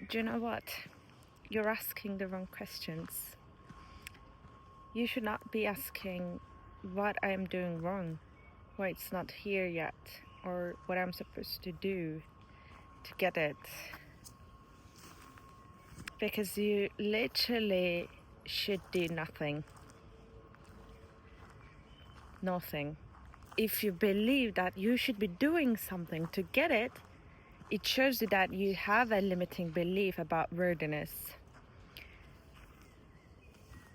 Do you know what? You're asking the wrong questions. You should not be asking what I'm doing wrong, why it's not here yet, or what I'm supposed to do to get it. Because you literally should do nothing. Nothing. If you believe that you should be doing something to get it, it shows you that you have a limiting belief about worthiness.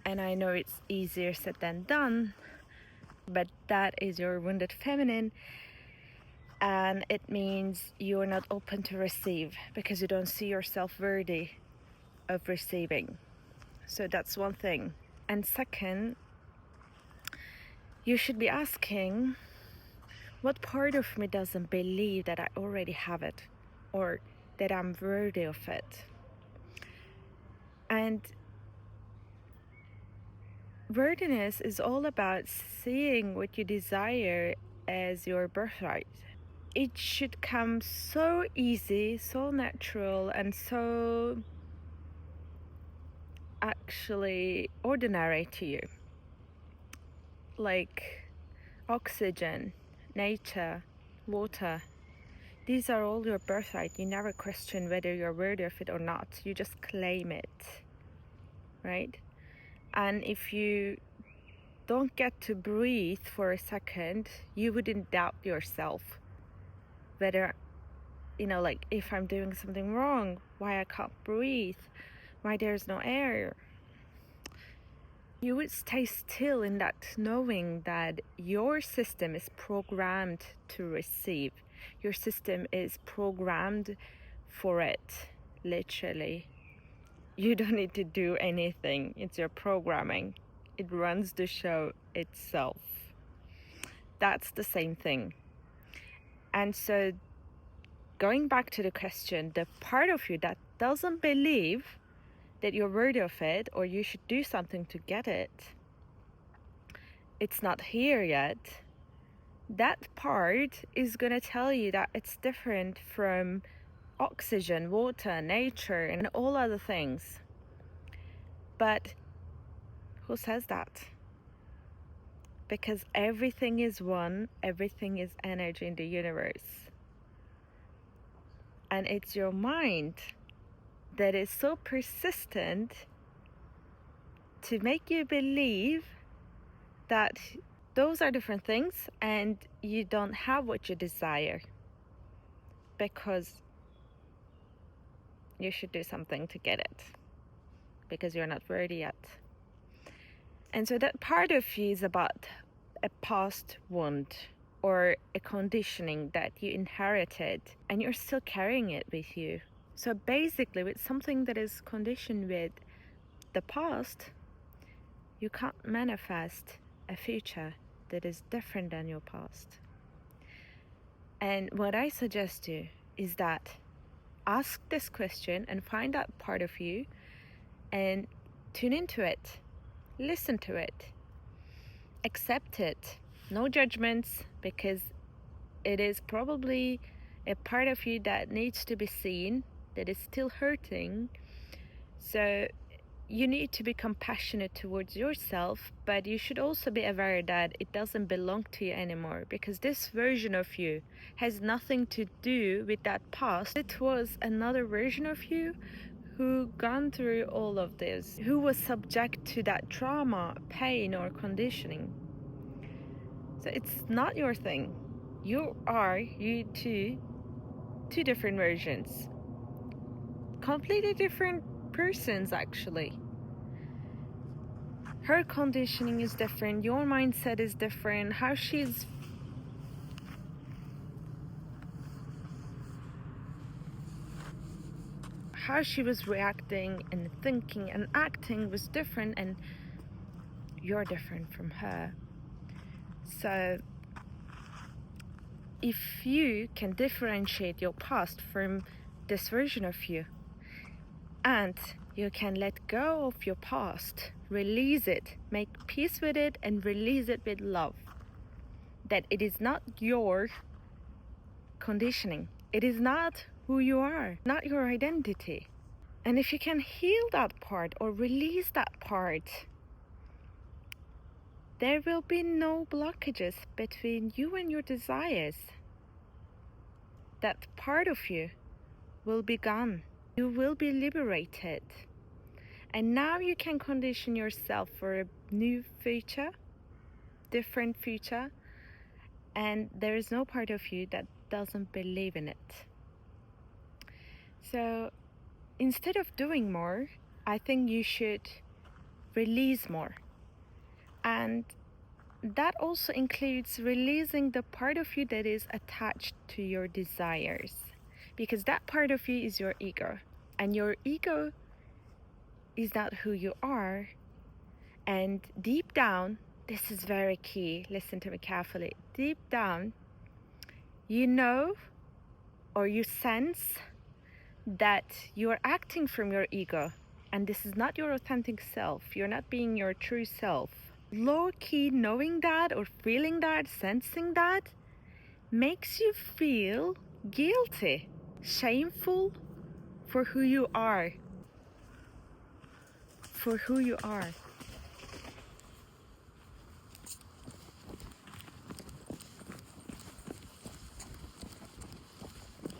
And I know it's easier said than done, but that is your wounded feminine, and it means you're not open to receive because you don't see yourself worthy of receiving. So that's one thing. And second, you should be asking, what part of me doesn't believe that I already have it or that I'm worthy of it? And worthiness is all about seeing what you desire as your birthright. It should come so easy, so natural, and so actually ordinary to you. Like oxygen, nature, water. These are all your birthright. You never question whether you're worthy of it or not. You just claim it, right? And if you don't get to breathe for a second, you wouldn't doubt yourself. Whether, like if I'm doing something wrong, why I can't breathe, why there's no air. You would stay still in that knowing that your system is programmed to receive. Your system is programmed for it, literally. You don't need to do anything. It's your programming. It runs the show itself. That's the same thing. And so going back to the question, the part of you that doesn't believe that you're worthy of it or you should do something to get it, it's not here yet. That part is going to tell you that it's different from oxygen, water, nature, and all other things. But who says that? Because everything is one, everything is energy in the universe. And it's your mind that is so persistent to make you believe that those are different things and you don't have what you desire because you should do something to get it because you're not worthy yet. And so that part of you is about a past wound or a conditioning that you inherited and you're still carrying it with you. So basically, with something that is conditioned with the past, you can't manifest a future that is different than your past. And what I suggest you is that ask this question and find that part of you and tune into it, listen to it, accept it, no judgments, because it is probably a part of you that needs to be seen, that is still hurting. So you need to be compassionate towards yourself, but you should also be aware that it doesn't belong to you anymore, because this version of you has nothing to do with that past. It was another version of you who gone through all of this, who was subject to that trauma, pain, or conditioning. So it's not your thing. You two different versions, completely different persons actually. Her conditioning is different, your mindset is different, how she was reacting and thinking and acting was different, and you're different from her. So if you can differentiate your past from this version of you, and you can let go of your past, release it, make peace with it, and release it with love, that it is not your conditioning, it is not who you are, not your identity. And if you can heal that part or release that part, there will be no blockages between you and your desires. That part of you will be gone. You will be liberated. And now you can condition yourself for a new future, different future, and there is no part of you that doesn't believe in it. So instead of doing more, I think you should release more. And that also includes releasing the part of you that is attached to your desires. Because that part of you is your ego. And your ego is not who you are. And deep down, this is very key, listen to me carefully. Deep down, you know or you sense that you are acting from your ego. And this is not your authentic self. You're not being your true self. Low-key knowing that or feeling that, sensing that, makes you feel guilty, shameful for who you are. For who you are.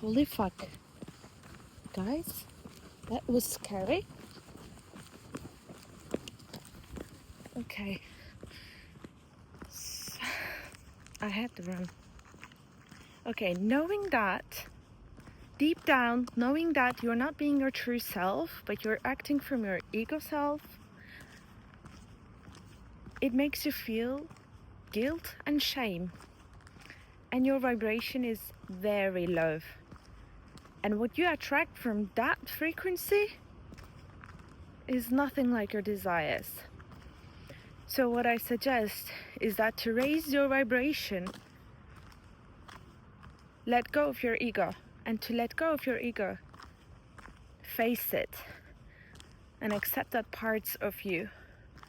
Holy fuck. Guys, that was scary. Okay. I had to run. Okay, knowing that, deep down, knowing that you're not being your true self, but you're acting from your ego self, it makes you feel guilt and shame. And your vibration is very low. And what you attract from that frequency is nothing like your desires. So what I suggest is that to raise your vibration, let go of your ego. And to let go of your ego, face it and accept that parts of you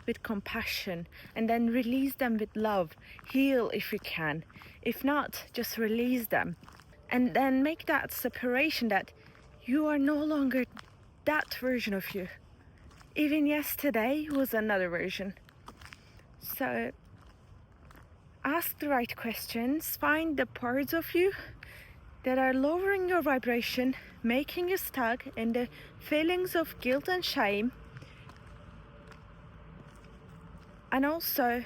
with compassion, and then release them with love. Heal if you can. If not, just release them. And then make that separation that you are no longer that version of you. Even yesterday was another version. So ask the right questions, find the parts of you that are lowering your vibration, making you stuck in the feelings of guilt and shame, and also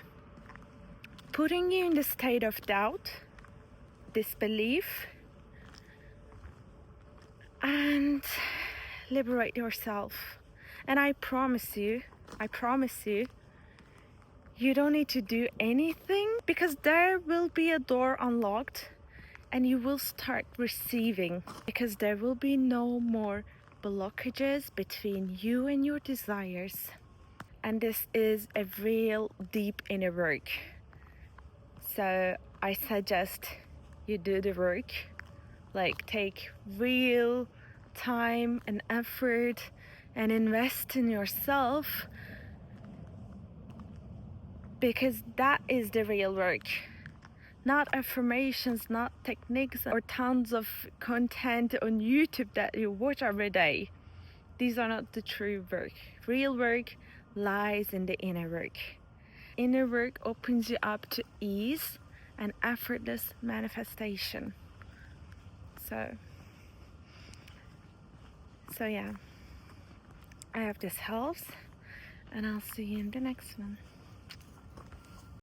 putting you in the state of doubt, disbelief, and liberate yourself. And I promise you, you don't need to do anything, because there will be a door unlocked and you will start receiving, because there will be no more blockages between you and your desires. And this is a real deep inner work. So I suggest you do the work, like take real time and effort and invest in yourself, because that is the real work. Not affirmations, not techniques, or tons of content on YouTube that you watch every day. These are not the true work. Real work lies in the inner work. Inner work opens you up to ease and effortless manifestation. So yeah, I hope this helps, and I'll see you in the next one.